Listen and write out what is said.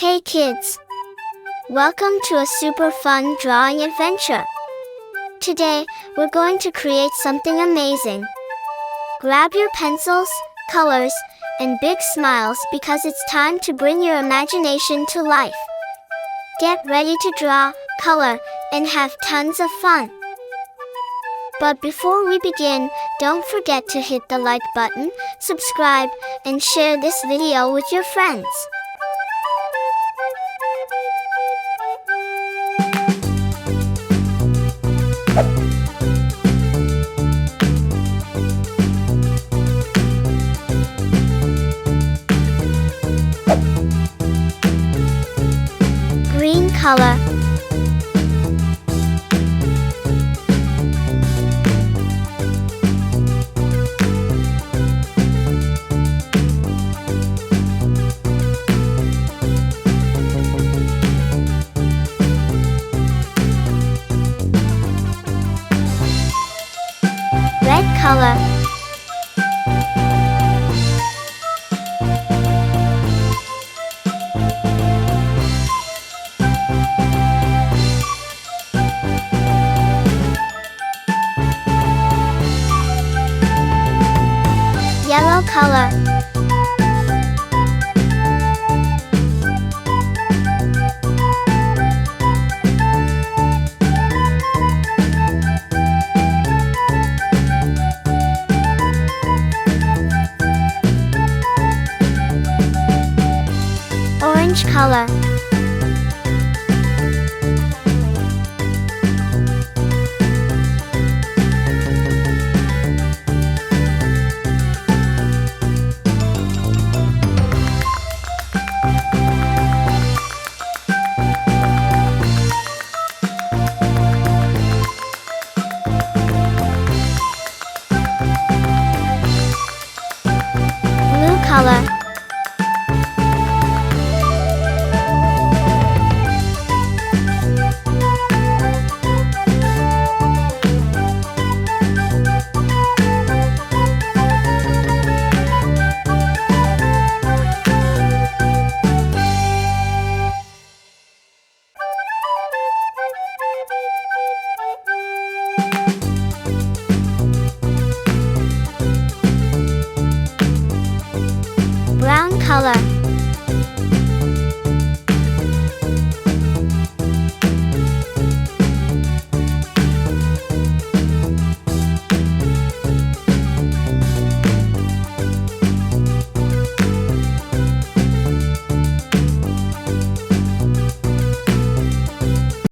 Hey kids! Welcome to a super fun drawing adventure. Today, we're going to create something amazing. Grab your pencils, colors, and big smiles because it's time to bring your imagination to life. Get ready to draw, color, and have tons of fun. But before we begin, don't forget to hit the like button, subscribe, and share this video with your friends. Green color. Red color. Yellow color. Orange color.